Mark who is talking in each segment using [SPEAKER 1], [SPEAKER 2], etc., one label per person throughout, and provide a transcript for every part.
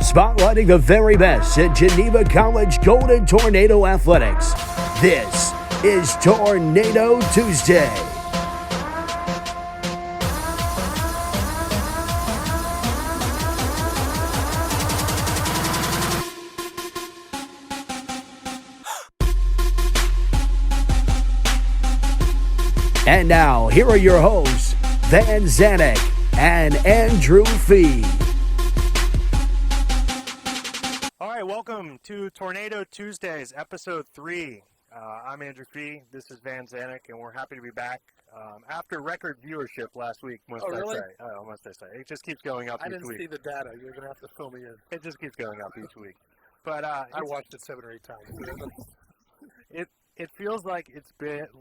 [SPEAKER 1] spotlighting the very best in Geneva College Golden Tornado Athletics. This is Tornado Tuesday. And now, here are your hosts, Van Zanik and Andrew Fee.
[SPEAKER 2] All right, welcome to Tornado Tuesdays, Episode 3. I'm Andrew Fee, this is Van Zanik, and we're happy to be back after record viewership last week, must I say. It just keeps going up each week.
[SPEAKER 3] I didn't see the data. You're going to have to fill me in.
[SPEAKER 2] It just keeps going up each week. But
[SPEAKER 3] I watched it 7 or 8 times.
[SPEAKER 2] It feels like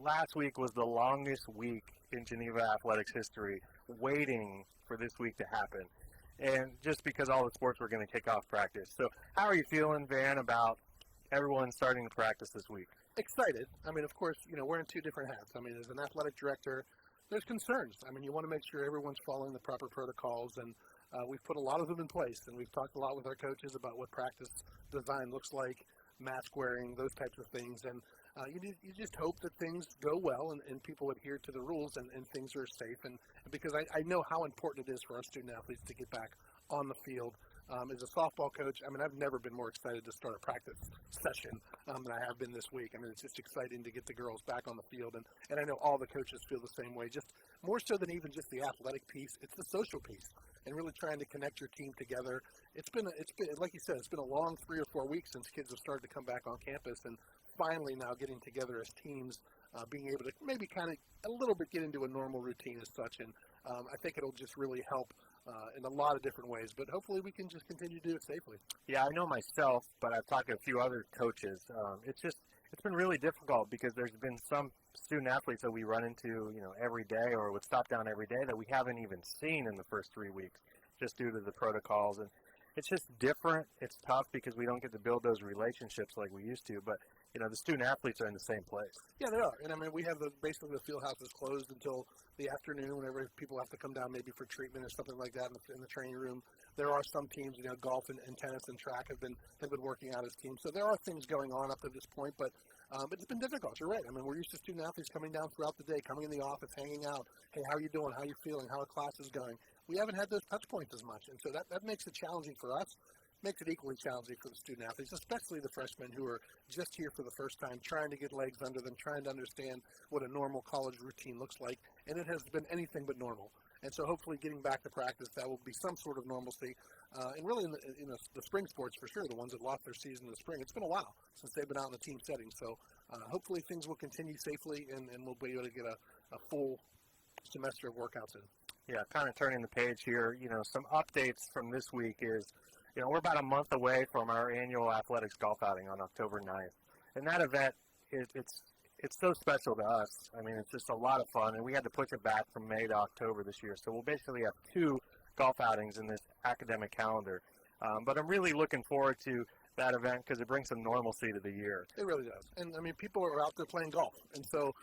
[SPEAKER 2] last week was the longest week in Geneva Athletics history, waiting for this week to happen. And just because all the sports were going to kick off practice. So how are you feeling, Van, about everyone starting to practice this week?
[SPEAKER 3] Excited. I mean, of course, we're in 2 different hats. I mean, as an athletic director, there's concerns. I mean, you want to make sure everyone's following the proper protocols, and we've put a lot of them in place. And we've talked a lot with our coaches about what practice design looks like, mask wearing, those types of things. And you just hope that things go well and people adhere to the rules and things are safe. And because I know how important it is for our student athletes to get back on the field. As a softball coach, I mean, I've never been more excited to start a practice session than I have been this week. I mean, it's just exciting to get the girls back on the field. And I know all the coaches feel the same way, just more so than even just the athletic piece. It's the social piece and really trying to connect your team together. It's been like you said, it's been a long 3 or 4 weeks since kids have started to come back on campus, and finally now getting together as teams, being able to maybe kind of a little bit get into a normal routine as such. And I think it'll just really help in a lot of different ways, but hopefully we can just continue to do it safely.
[SPEAKER 2] Yeah, I know myself, but I've talked to a few other coaches. It's been really difficult because there's been some student athletes that we run into, every day or would stop down every day that we haven't even seen in the first 3 weeks just due to the protocols. And it's just different. It's tough because we don't get to build those relationships like we used to, but the student athletes are in the same place.
[SPEAKER 3] Yeah, they are. And I mean, we have basically the field house is closed until the afternoon whenever people have to come down maybe for treatment or something like that in the training room. There are some teams, golf and tennis and track have been working out as teams. So there are things going on up to this point, but it's been difficult. You're right. I mean, we're used to student athletes coming down throughout the day, coming in the office, hanging out. Hey, how are you doing? How are you feeling? How are classes going? We haven't had those touch points as much. And so that makes it challenging for us. Makes it equally challenging for the student athletes, especially the freshmen who are just here for the first time, trying to get legs under them, trying to understand what a normal college routine looks like, and it has been anything but normal. And so hopefully getting back to practice, that will be some sort of normalcy. And really in the spring sports, for sure, the ones that lost their season in the spring, it's been a while since they've been out in a team setting. So hopefully things will continue safely, and we'll be able to get a full semester of workouts in.
[SPEAKER 2] Yeah, kind of turning the page here, some updates from this week is, we're about a month away from our annual athletics golf outing on October 9th. And that event, it's so special to us. I mean, it's just a lot of fun, and we had to push it back from May to October this year. So we'll basically have 2 golf outings in this academic calendar. But I'm really looking forward to that event because it brings some normalcy to the year.
[SPEAKER 3] It really does. And, I mean, people are out there playing golf. And so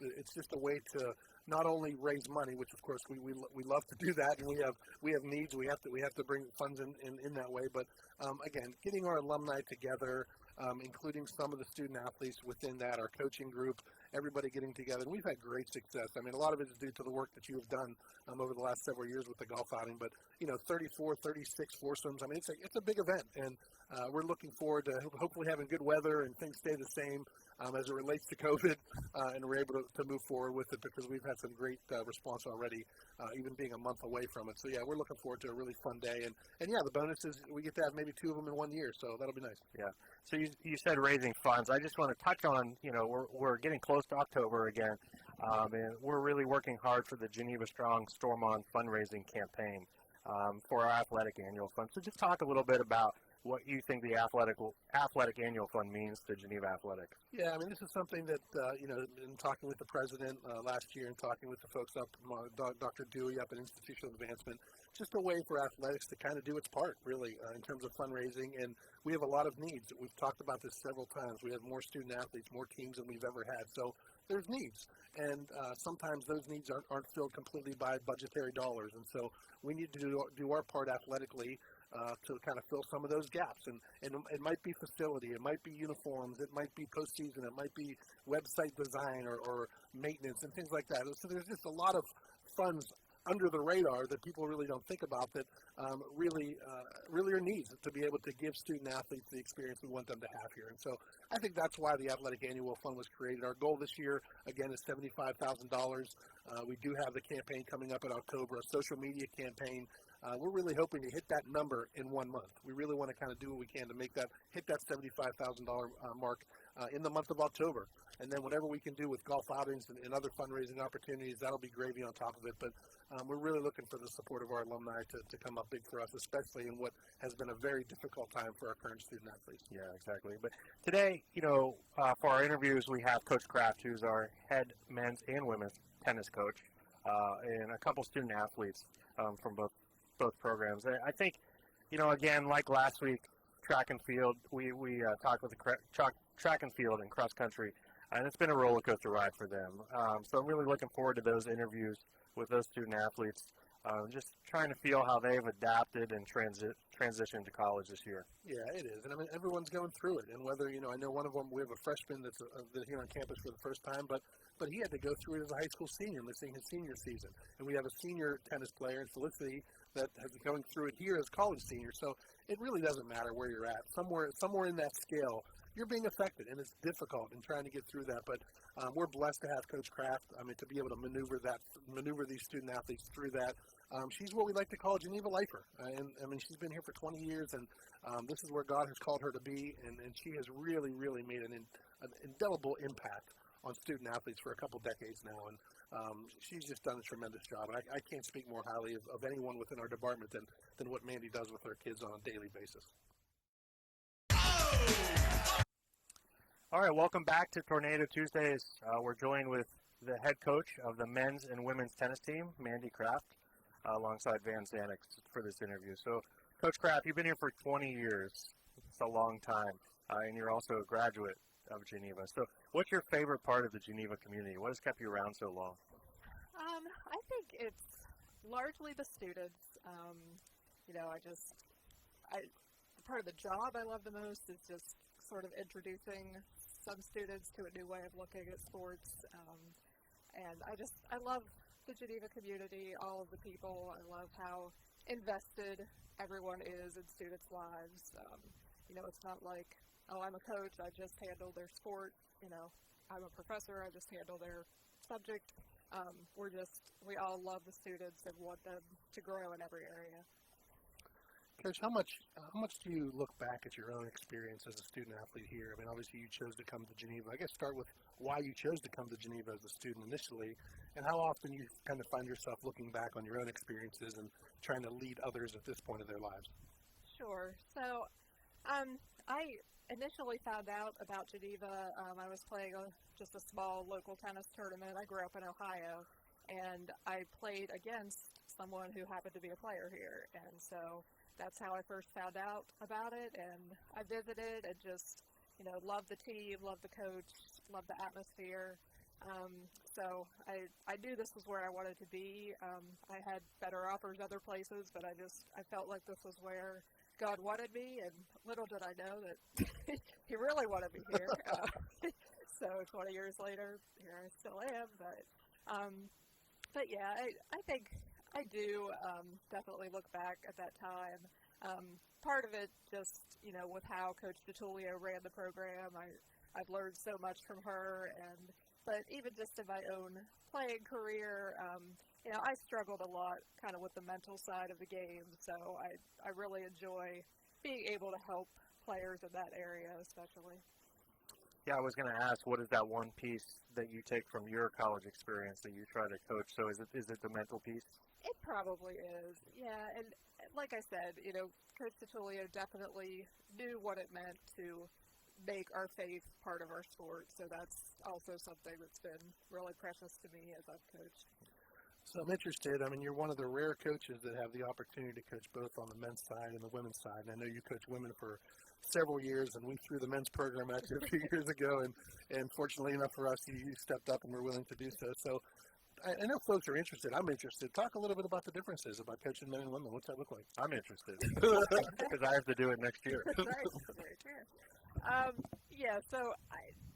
[SPEAKER 3] it's just a way to not only raise money, which of course we love to do that, and we have needs. We have to bring funds in that way. But again, getting our alumni together, including some of the student athletes within that, our coaching group, everybody getting together, and we've had great success. I mean, a lot of it is due to the work that you have done over the last several years with the golf outing. But 34, 36 foursomes. I mean, it's a big event, and we're looking forward to hopefully having good weather and things stay the same as it relates to COVID, and we're able to move forward with it because we've had some great response already, even being a month away from it. So yeah, we're looking forward to a really fun day, and yeah, the bonus is we get to have maybe 2 of them in 1 year, so that'll be nice.
[SPEAKER 2] Yeah. So you said raising funds. I just want to touch on, we're getting close to October again, and we're really working hard for the Geneva Strong Storm On fundraising campaign for our athletic annual fund. So just talk a little bit about what you think the athletic annual fund means to Geneva Athletics.
[SPEAKER 3] Yeah, I mean, this is something that, in talking with the president last year and talking with the folks up, Dr. Dewey up at Institutional Advancement, just a way for athletics to kind of do its part, really, in terms of fundraising. And we have a lot of needs. We've talked about this several times. We have more student athletes, more teams than we've ever had. So there's needs. And sometimes those needs aren't filled completely by budgetary dollars. And so we need to do our part athletically to kind of fill some of those gaps. And it might be facility, it might be uniforms, it might be postseason, it might be website design or maintenance and things like that. So there's just a lot of funds under the radar that people really don't think about that really are needs to be able to give student athletes the experience we want them to have here. And so I think that's why the Athletic Annual Fund was created. Our goal this year, again, is $75,000. We do have the campaign coming up in October, a social media campaign. We're really hoping to hit that number in 1 month. We really want to kind of do what we can to hit that $75,000 mark in the month of October. And then whatever we can do with golf outings and other fundraising opportunities, that'll be gravy on top of it. But we're really looking for the support of our alumni to come up big for us, especially in what has been a very difficult time for our current student athletes.
[SPEAKER 2] Yeah, exactly. But today, for our interviews, we have Coach Kraft, who's our head men's and women's tennis coach, and a couple student athletes from both programs. I think, again, like last week, track and field, we talked with the track and field and cross country, and it's been a roller coaster ride for them. So I'm really looking forward to those interviews with those student athletes, just trying to feel how they've adapted and transitioned to college this year.
[SPEAKER 3] Yeah, it is. And I mean, everyone's going through it. And whether, I know one of them, we have a freshman that's here on campus for the first time, but he had to go through it as a high school senior, missing his senior season. And we have a senior tennis player in Felicity that has been going through it here as college senior. So it really doesn't matter where you're at. Somewhere in that scale, you're being affected, and it's difficult in trying to get through that. But we're blessed to have Coach Kraft. To be able to maneuver these student athletes through that. She's what we like to call a Geneva lifer. She's been here for 20 years, and this is where God has called her to be, and she has really, really made an indelible impact on student athletes for a couple decades now. And she's just done a tremendous job. And I can't speak more highly of anyone within our department than what Mandee does with her kids on a daily basis.
[SPEAKER 2] All right, welcome back to Tornado Tuesdays. We're joined with the head coach of the men's and women's tennis team, Mandee Kraft, alongside Van Zanik for this interview. So, Coach Kraft, you've been here for 20 years. It's a long time, and you're also a graduate of Geneva. So, what's your favorite part of the Geneva community? What has kept you around so long?
[SPEAKER 4] I think it's largely the students. Part of the job I love the most is just sort of introducing some students to a new way of looking at sports. And I love the Geneva community, all of the people. I love how invested everyone is in students' lives. It's not like, oh, I'm a coach, I just handle their sport. I'm a professor, I just handle their subject. We all love the students and want them to grow in every area.
[SPEAKER 3] Coach, how much do you look back at your own experience as a student athlete here? Obviously you chose to come to Geneva. I guess start with why you chose to come to Geneva as a student initially, and how often you kind of find yourself looking back on your own experiences and trying to lead others at this point of their lives.
[SPEAKER 4] Sure. So, I initially found out about Geneva. I was playing just a small local tennis tournament. I grew up in Ohio, and I played against someone who happened to be a player here, and so that's how I first found out about it. And I visited and just, loved the team, loved the coach, loved the atmosphere. So I knew this was where I wanted to be. I had better offers other places, but I felt like this was where God wanted me, and little did I know that He really wanted me here. So 20 years later, here I still am. But yeah, I think I do definitely look back at that time. Part of it just, with how Coach DiTullio ran the program, I've learned so much from her. But even just in my own playing career, I struggled a lot kind of with the mental side of the game. So I really enjoy being able to help players in that area especially.
[SPEAKER 2] Yeah, I was going to ask, what is that one piece that you take from your college experience that you try to coach? So is it the mental piece?
[SPEAKER 4] It probably is, yeah. And like I said, Coach DiTullio definitely knew what it meant to make our faith part of our sport. So that's also something that's been really precious to me as I've coached.
[SPEAKER 3] So I'm interested. You're one of the rare coaches that have the opportunity to coach both on the men's side and the women's side. And I know you coach women for several years, and we threw the men's program at you a few years ago, and fortunately enough for us, you stepped up and were willing to do so. So I know folks are interested. I'm interested. Talk a little bit about the differences about coaching men and women. What's that look like?
[SPEAKER 2] I'm interested because I have to do it next year.
[SPEAKER 4] That's right. Very true. Yeah, so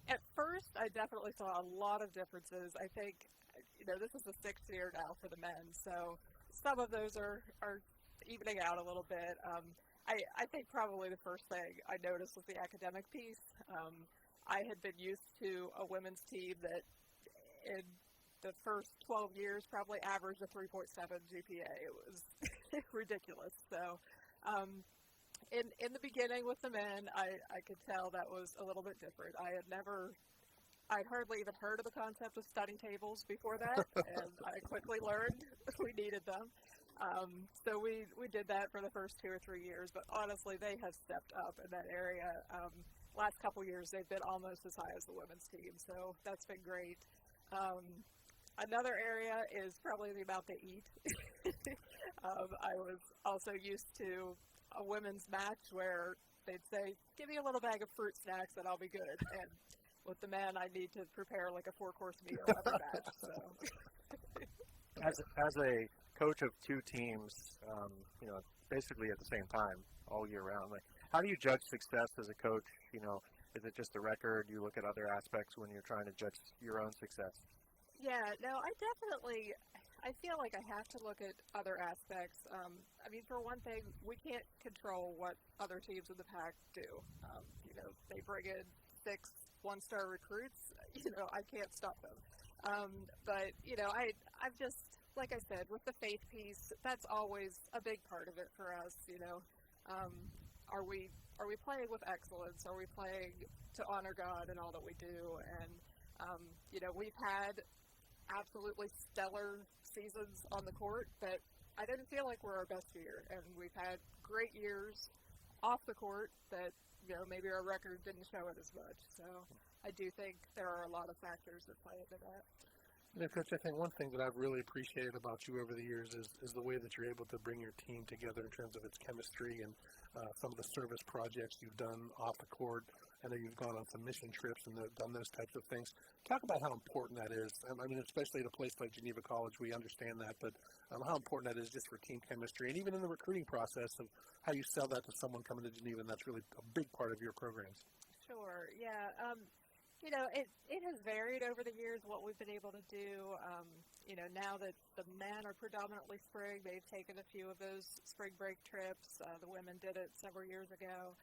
[SPEAKER 4] at first I definitely saw a lot of differences. I think, this is the 6th year now for the men, so some of those are evening out a little bit. I think probably the first thing I noticed was the academic piece. I had been used to a women's team that in the first 12 years probably averaged a 3.7 GPA. It was ridiculous. So in the beginning with the men, I could tell that was a little bit different. I'd hardly even heard of the concept of study tables before that, and I quickly learned we needed them. So we did that for the first 2 or 3 years, but honestly, they have stepped up in that area. Last couple years, they've been almost as high as the women's team, so that's been great. Another area is probably the amount they eat. I was also used to a women's match where they'd say, give me a little bag of fruit snacks and I'll be good. And with the men, I need to prepare like a 4-course meal every match. So.
[SPEAKER 2] As a coach of 2 teams, basically at the same time all year round, like, how do you judge success as a coach? Is it just a record? You look at other aspects when you're trying to judge your own success?
[SPEAKER 4] Yeah, no, I feel like I have to look at other aspects. For one thing, we can't control what other teams in the pack do. They bring in 6 one-star recruits. I can't stop them. But I've just, like I said, with the faith piece, that's always a big part of it for us. Are we playing with excellence? Are we playing to honor God in all that we do? And we've had absolutely stellar seasons on the court, but I didn't feel like we're our best year. And we've had great years off the court that, maybe our record didn't show it as much. So I do think there are a lot of factors that play into that.
[SPEAKER 3] Coach, I think one thing that I've really appreciated about you over the years is the way that you're able to bring your team together in terms of its chemistry and some of the service projects you've done off the court. I know you've gone on some mission trips and done those types of things. Talk about how important that is. Especially at a place like Geneva College, we understand that, but how important that is just for team chemistry and even in the recruiting process of how you sell that to someone coming to Geneva, and that's really a big part of your programs.
[SPEAKER 4] Sure, yeah. It has varied over the years what we've been able to do. Now that the men are predominantly spring, they've taken a few of those spring break trips. The women did it several years ago.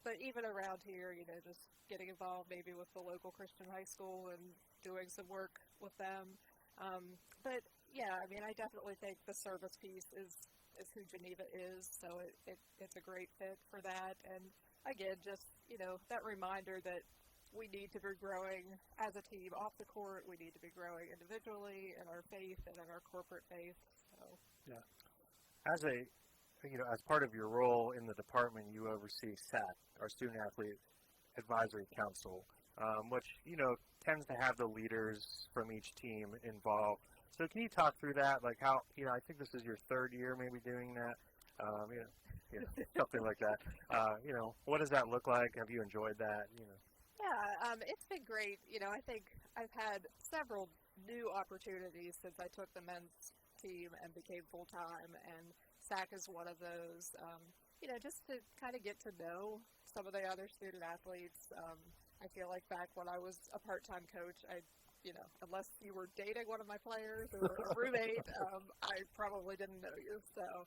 [SPEAKER 4] But even around here, just getting involved maybe with the local Christian high school and doing some work with them. But yeah, I definitely think the service piece is who Geneva is. So it's a great fit for that. And again, just, that reminder that we need to be growing as a team off the court. We need to be growing individually in our faith and in our corporate faith. So
[SPEAKER 2] yeah, as part of your role in the department, you oversee SAT, our Student Athlete Advisory Council, which tends to have the leaders from each team involved. So can you talk through that? Like how I think this is your 3rd year maybe doing that. Something like that. What does that look like? Have you enjoyed that?
[SPEAKER 4] Yeah, it's been great. I think I've had several new opportunities since I took the men's team and became full-time, and SAC is one of those. Just to kind of get to know some of the other student athletes. I feel like back when I was a part-time coach, unless you were dating one of my players or a roommate, I probably didn't know you. So,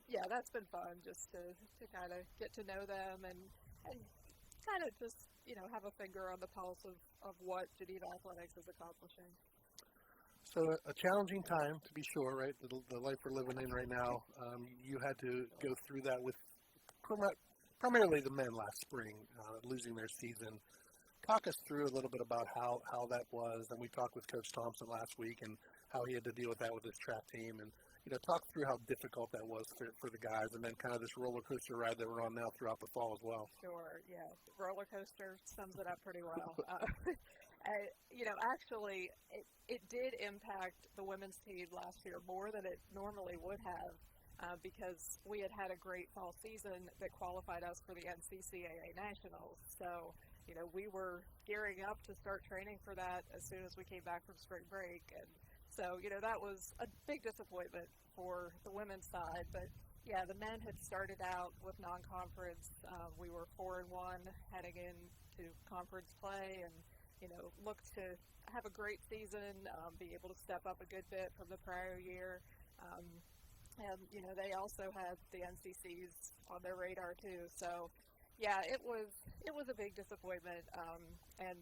[SPEAKER 4] yeah, that's been fun just to kind of get to know them and kind of just, have a finger on the pulse of what Geneva Athletics is accomplishing.
[SPEAKER 3] So a challenging time, to be sure, right? The life we're living in right now. You had to go through that with primarily the men last spring, losing their season. Talk us through a little bit about how that was. And we talked with Coach Thompson last week and how he had to deal with that with his trap team. And, talk through how difficult that was for the guys, and then kind of this roller coaster ride that we're on now throughout the fall as well.
[SPEAKER 4] Sure, yeah. Roller coaster sums it up pretty well. Actually, it did impact the women's team last year more than it normally would have because we had a great fall season that qualified us for the NCCAA Nationals. So, we were gearing up to start training for that as soon as we came back from spring break, and So, that was a big disappointment for the women's side. But, yeah, the men had started out with non-conference. We were 4-1 heading into conference play and, looked to have a great season, be able to step up a good bit from the prior year. And, they also had the NCCs on their radar, too. So, yeah, it was a big disappointment. And,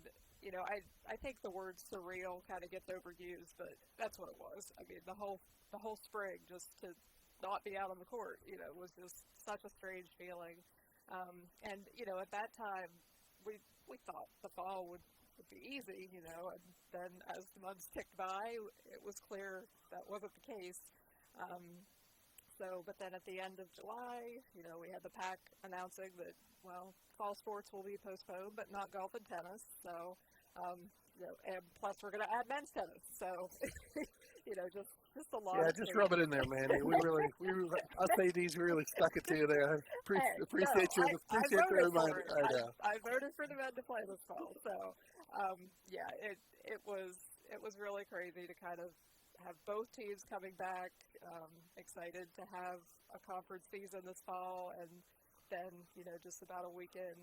[SPEAKER 4] I think the word surreal kind of gets overused, but that's what it was. I mean, the whole spring, just to not be out on the court, was just such a strange feeling. And, at that time, we thought the fall would be easy, and then as the months ticked by, it was clear that wasn't the case. But then at the end of July, we had the PAC announcing that, well, fall sports will be postponed, but not golf and tennis. So, and plus we're going to add men's tennis. So, just a lot.
[SPEAKER 3] Yeah,
[SPEAKER 4] of
[SPEAKER 3] just
[SPEAKER 4] things.
[SPEAKER 3] rub it in there, Mandee. I'll say these really stuck it to you there. Appreciate
[SPEAKER 4] the
[SPEAKER 3] reminder.
[SPEAKER 4] I voted for the men to play this fall. So, yeah, it was really crazy to kind of have both teams coming back, excited to have a conference season this fall, and then, just about a week in,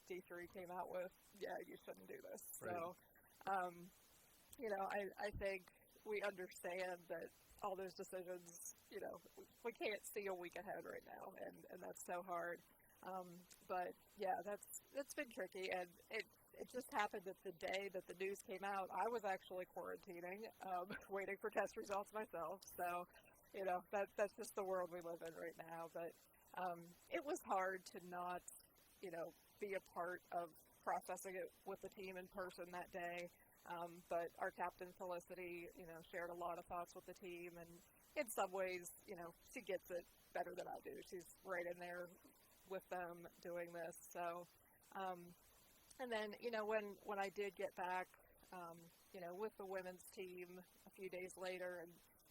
[SPEAKER 4] D3 came out with, yeah, you shouldn't do this.
[SPEAKER 3] Right.
[SPEAKER 4] So, I think we understand that all those decisions, we can't see a week ahead right now, and that's so hard. But, yeah, that's been tricky, and it just happened that the day that the news came out, I was actually quarantining, waiting for test results myself. So, that's just the world we live in right now. But it was hard to not, be a part of processing it with the team in person that day. But our captain, Felicity, shared a lot of thoughts with the team. And in some ways, she gets it better than I do. She's right in there with them doing this. So, and then, when I did get back, with the women's team a few days later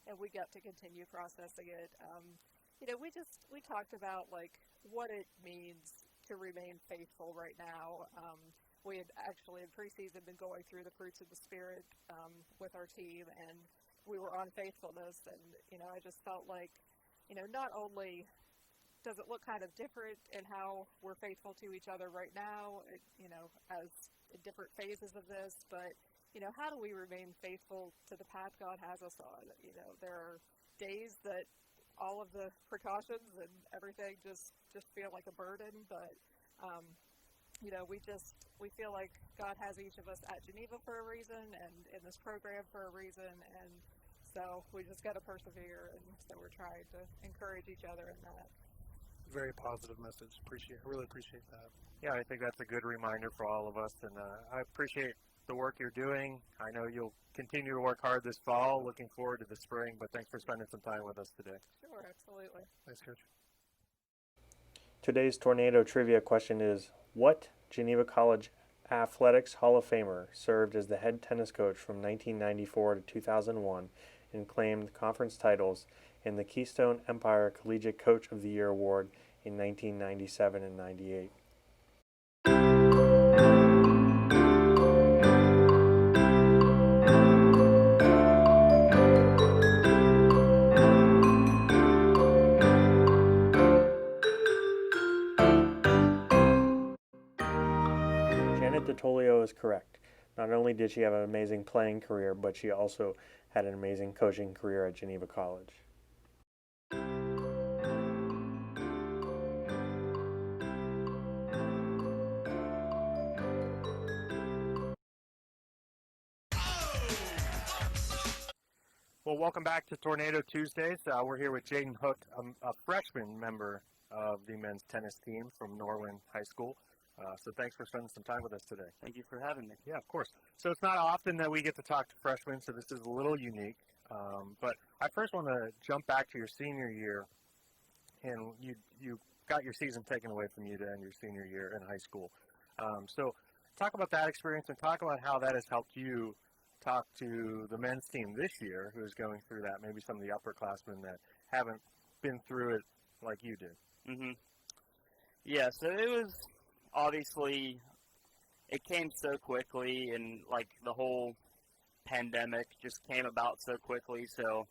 [SPEAKER 4] and we got to continue processing it, we talked about, like, what it means to remain faithful right now. We had actually in preseason been going through the fruits of the Spirit with our team, and we were on faithfulness. And, I just felt like, not only does it look kind of different in how we're faithful to each other right now, as in different phases of this, but, how do we remain faithful to the path God has us on? There are days that all of the precautions and everything just feel like a burden, but, we feel like God has each of us at Geneva for a reason and in this program for a reason, and so we just got to persevere, and so we're trying to encourage each other in that.
[SPEAKER 3] Very positive message. Really appreciate that.
[SPEAKER 2] Yeah, I think that's a good reminder for all of us, and I appreciate the work you're doing. I know you'll continue to work hard this fall. Looking forward to the spring, but thanks for spending some time with us today.
[SPEAKER 4] Sure, absolutely.
[SPEAKER 3] Thanks, Coach.
[SPEAKER 5] Today's Tornado Trivia question is, what Geneva College Athletics Hall of Famer served as the head tennis coach from 1994 to 2001 and claimed conference titles and the Keystone Empire Collegiate Coach of the Year Award in 1997 and 98? Tolio is correct. Not only did she have an amazing playing career, but she also had an amazing coaching career at Geneva College.
[SPEAKER 2] Well, welcome back to Tornado Tuesdays. We're here with Jaden Hook, a freshman member of the men's tennis team from Norwin High School. So thanks for spending some time with us today.
[SPEAKER 6] Thank you for having me.
[SPEAKER 2] Yeah, of course. So it's not often that we get to talk to freshmen, so this is a little unique. But I first want to jump back to your senior year, and you got your season taken away from you to end your senior year in high school. So talk about that experience and talk about how that has helped you talk to the men's team this year who is going through that, maybe some of the upperclassmen that haven't been through it like you did.
[SPEAKER 6] Mm-hmm. Yeah, so it was obviously, it came so quickly, and like the whole pandemic just came about so quickly, so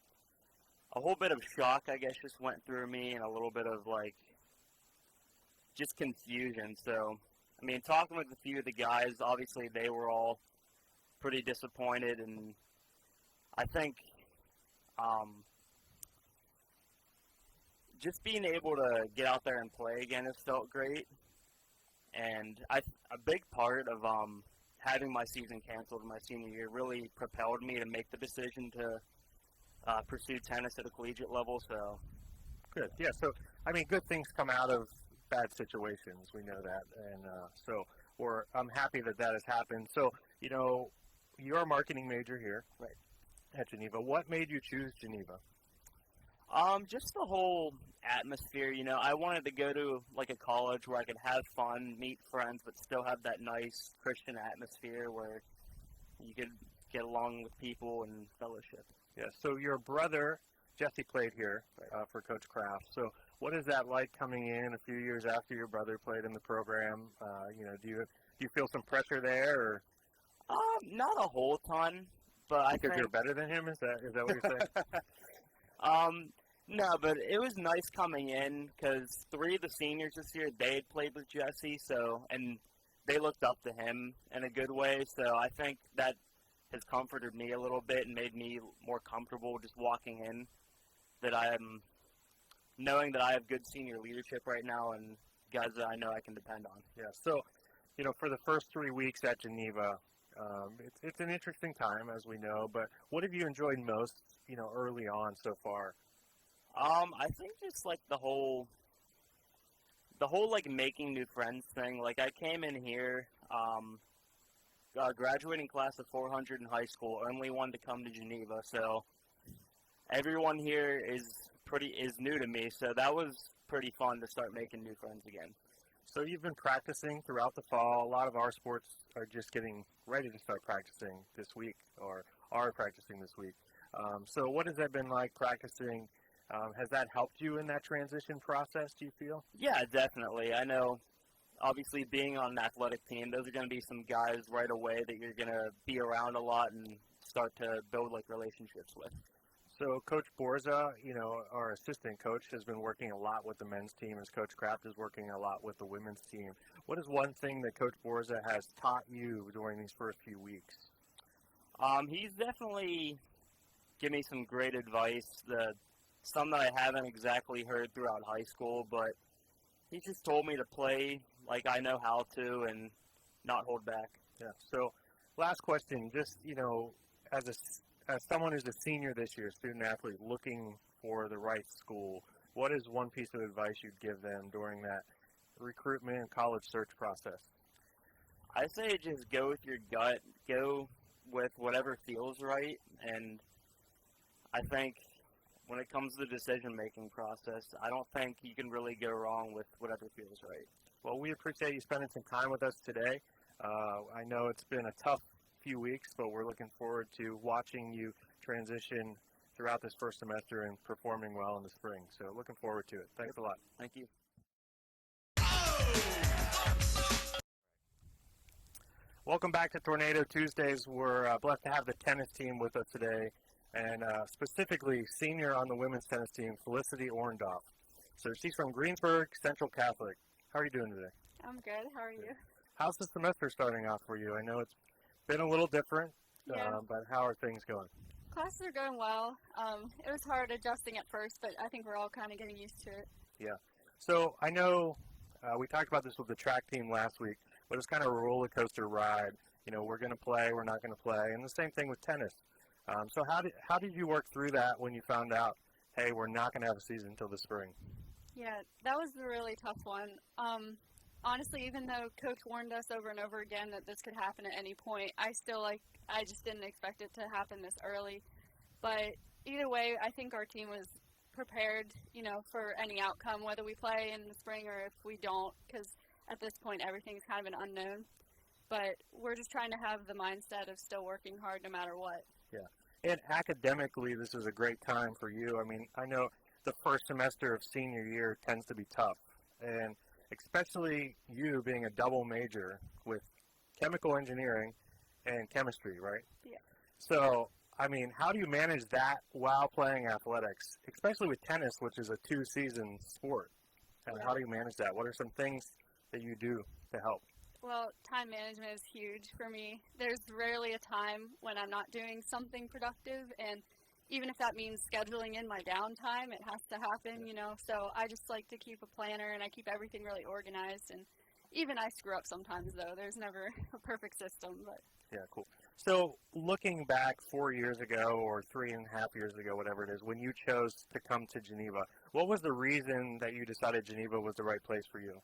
[SPEAKER 6] a whole bit of shock, I guess, just went through me, and a little bit of, like, just confusion. So, I mean, talking with a few of the guys, obviously they were all pretty disappointed, and I think just being able to get out there and play again has felt great. And a big part of having my season canceled my senior year really propelled me to make the decision to pursue tennis at a collegiate level. So
[SPEAKER 2] Good. Yeah. So, I mean, good things come out of bad situations. We know that, and I'm happy that has happened. So, you know, you're a marketing major here,
[SPEAKER 6] Right.
[SPEAKER 2] at Geneva. What made you choose Geneva?
[SPEAKER 6] just the whole atmosphere, you know, I wanted to go to like a college where I could have fun, meet friends, but still have that nice Christian atmosphere where you could get along with people and fellowship.
[SPEAKER 2] Yeah. So your brother Jesse played here for Coach Kraft. So what is that like coming in a few years after your brother played in the program? You know, do you feel some pressure there, or
[SPEAKER 6] Not a whole ton, but I
[SPEAKER 2] because
[SPEAKER 6] think
[SPEAKER 2] you're better than him? Is that what you're saying?
[SPEAKER 6] no, but it was nice coming in because 3 of the seniors this year, they had played with Jesse, and they looked up to him in a good way. So I think that has comforted me a little bit and made me more comfortable just walking in, that I am knowing that I have good senior leadership right now and guys that I know I can depend on.
[SPEAKER 2] Yeah. So, you know, for the first 3 weeks at Geneva, it's an interesting time, as we know. But what have you enjoyed most, you know, early on so far?
[SPEAKER 6] I think just like the whole like making new friends thing. Like I came in here, graduating class of 400 in high school, only one to come to Geneva. So everyone here is new to me. So that was pretty fun to start making new friends again.
[SPEAKER 2] So you've been practicing throughout the fall. A lot of our sports are just getting ready to start practicing this week, or are practicing this week. So what has that been like practicing? Has that helped you in that transition process, do you feel?
[SPEAKER 6] Yeah, definitely. I know, obviously, being on an athletic team, those are going to be some guys right away that you're going to be around a lot and start to build, like, relationships with.
[SPEAKER 2] So Coach Borza, you know, our assistant coach, has been working a lot with the men's team, as Coach Kraft is working a lot with the women's team. What is one thing that Coach Borza has taught you during these first few weeks?
[SPEAKER 6] He's definitely given me some great advice, some that I haven't exactly heard throughout high school, but he just told me to play like I know how to and not hold back.
[SPEAKER 2] Yeah. So last question, just, you know, as someone who's a senior this year, student athlete looking for the right school, what is one piece of advice you'd give them during that recruitment and college search process?
[SPEAKER 6] I say just go with your gut, go with whatever feels right, and I think when it comes to the decision-making process, I don't think you can really go wrong with whatever feels right.
[SPEAKER 2] Well, we appreciate you spending some time with us today. I know it's been a tough few weeks, but we're looking forward to watching you transition throughout this first semester and performing well in the spring. So looking forward to it. Thanks a lot.
[SPEAKER 6] Thank you.
[SPEAKER 2] Welcome back to Tornado Tuesdays. We're blessed to have the tennis team with us today, and specifically senior on the women's tennis team, Felicity Orndorff. So she's from Greensburg Central Catholic. How are you doing today?
[SPEAKER 7] I'm good. How are you?
[SPEAKER 2] How's the semester starting off for you? I know it's been a little different,
[SPEAKER 7] Yeah.
[SPEAKER 2] but how are things going?
[SPEAKER 7] Classes are going well. It was hard adjusting at first, but I think we're all kind of getting used to it.
[SPEAKER 2] Yeah. So I know we talked about this with the track team last week, but it's kind of a roller coaster ride. You know, we're going to play, we're not going to play, and the same thing with tennis. So how did you work through that when you found out, hey, we're not going to have a season until the spring?
[SPEAKER 7] Yeah, that was a really tough one. Honestly, even though Coach warned us over and over again that this could happen at any point, I just didn't expect it to happen this early. But either way, I think our team was prepared, you know, for any outcome, whether we play in the spring or if we don't, because at this point everything's kind of an unknown. But we're just trying to have the mindset of still working hard no matter what.
[SPEAKER 2] Yeah. And academically, this is a great time for you. I mean, I know the first semester of senior year tends to be tough, and especially you being a double major with chemical engineering and chemistry, right?
[SPEAKER 7] Yeah.
[SPEAKER 2] So, I mean, how do you manage that while playing athletics, especially with tennis, which is a two-season sport? And how do you manage that? What are some things that you do to help?
[SPEAKER 7] Well, time management is huge for me. There's rarely a time when I'm not doing something productive, and even if that means scheduling in my downtime, it has to happen, you know. So I just like to keep a planner, and I keep everything really organized. And even I screw up sometimes, though. There's never a perfect system, but
[SPEAKER 2] Yeah, cool. So looking back 4 years ago or 3.5 years ago, whatever it is, when you chose to come to Geneva, what was the reason that you decided Geneva was the right place for you?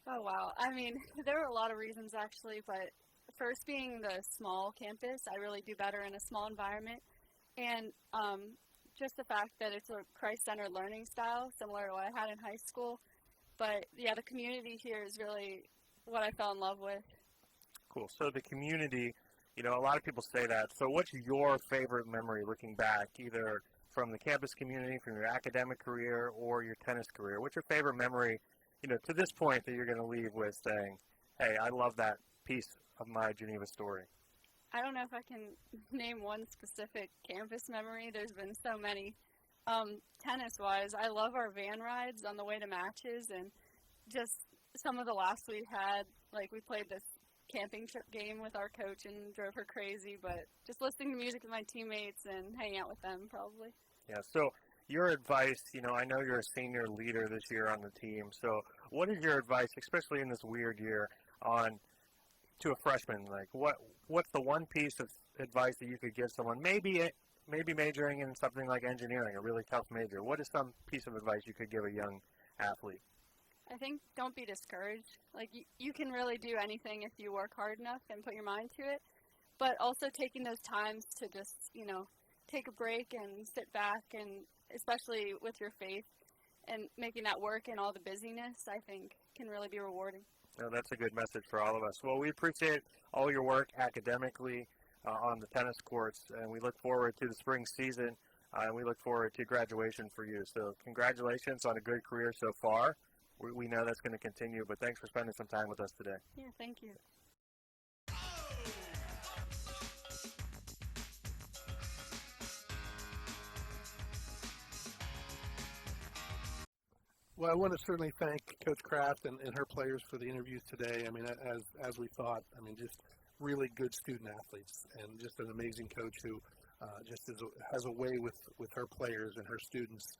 [SPEAKER 7] oh wow. I mean, there were a lot of reasons actually, but first being the small campus, I really do better in a small environment. And just the fact that it's a Christ-centered learning style, similar to what I had in high school. But yeah, the community here is really what I fell in love with.
[SPEAKER 2] Cool. So the community, you know, a lot of people say that. So what's your favorite memory looking back, either from the campus community, from your academic career, or your tennis career? What's your favorite memory, you know, to this point that you're going to leave with saying, hey, I love that piece of my Geneva story?
[SPEAKER 7] I don't know if I can name one specific campus memory. There's been so many. Tennis-wise, I love our van rides on the way to matches, and just some of the laughs we had. Like, we played this camping trip game with our coach and drove her crazy, but just listening to music with my teammates and hanging out with them probably.
[SPEAKER 2] Yeah, so your advice, you know, I know you're a senior leader this year on the team, so what is your advice, especially in this weird year, on to a freshman? Like, what's the one piece of advice that you could give someone, maybe majoring in something like engineering, a really tough major? What is some piece of advice you could give a young athlete?
[SPEAKER 7] I think don't be discouraged. Like, you can really do anything if you work hard enough and put your mind to it, but also taking those times to just, you know, take a break and sit back, and especially with your faith and making that work and all the busyness, I think can really be rewarding.
[SPEAKER 2] No, that's a good message for all of us. Well, we appreciate all your work academically on the tennis courts, and we look forward to the spring season, and we look forward to graduation for you. So congratulations on a good career so far. We know that's going to continue, but thanks for spending some time with us today.
[SPEAKER 7] Yeah, thank you.
[SPEAKER 3] Well, I want to certainly thank Coach Kraft and her players for the interviews today. I mean, as we thought, I mean, just really good student athletes, and just an amazing coach who just has a way with her players and her students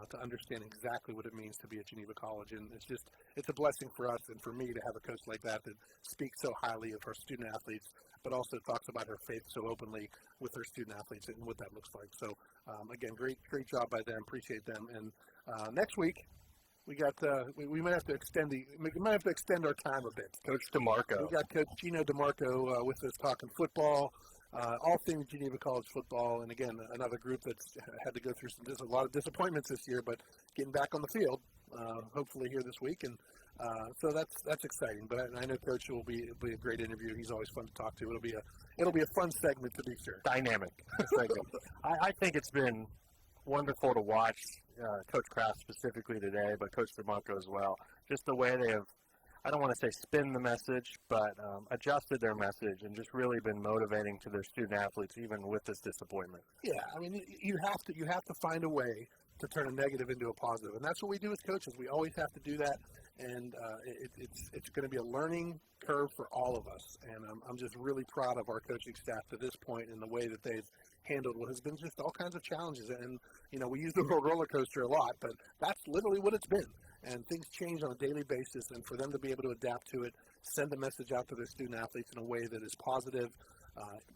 [SPEAKER 3] to understand exactly what it means to be at Geneva College. And it's a blessing for us and for me to have a coach like that speaks so highly of her student athletes, but also talks about her faith so openly with her student athletes and what that looks like. So again, great job by them. Appreciate them. And next week, we got we might have to extend our time a bit.
[SPEAKER 2] Coach DeMarco.
[SPEAKER 3] We got Coach Gino DeMarco with us talking football, all things Geneva College football, and again another group that's had to go through a lot of disappointments this year, but getting back on the field hopefully here this week, and so that's exciting. But I know Coach will be a great interview. He's always fun to talk to. It'll be a fun segment to be sure.
[SPEAKER 2] Dynamic segment. I think it's been wonderful to watch Coach Kraft specifically today, but Coach DeMarco as well. Just the way they have, I don't want to say spin the message, but adjusted their message and just really been motivating to their student athletes, even with this disappointment.
[SPEAKER 3] Yeah, I mean, you have to find a way to turn a negative into a positive, and that's what we do as coaches. We always have to do that, and it's going to be a learning curve for all of us. And I'm just really proud of our coaching staff to this point in the way that they've handled what has been just all kinds of challenges. And you know, we use the word roller coaster a lot, but that's literally what it's been. And things change on a daily basis, and for them to be able to adapt to it, send a message out to their student athletes in a way that is positive,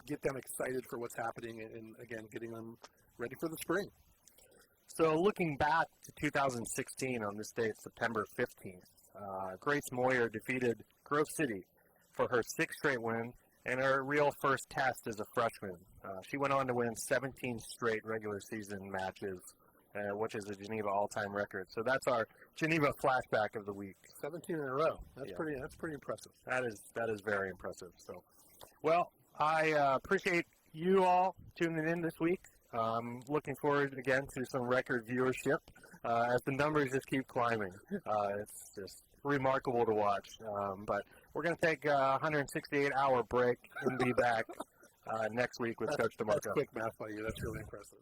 [SPEAKER 3] get them excited for what's happening, and again, getting them ready for the spring.
[SPEAKER 2] So looking back to 2016 on this date, September 15th, Grace Moyer defeated Grove City for her 6th straight win and her real first test as a freshman. She went on to win 17 straight regular season matches, which is a Geneva all-time record. So that's our Geneva flashback of the week.
[SPEAKER 3] 17 in a row. That's
[SPEAKER 2] Yeah.
[SPEAKER 3] pretty impressive.
[SPEAKER 2] That is very impressive. So, well, I appreciate you all tuning in this week. Looking forward again to some record viewership as the numbers just keep climbing. It's just remarkable to watch. But we're going to take a 168-hour break and be back next week with
[SPEAKER 3] That's
[SPEAKER 2] Coach DeMarco.
[SPEAKER 3] quick math by you. That's really impressive.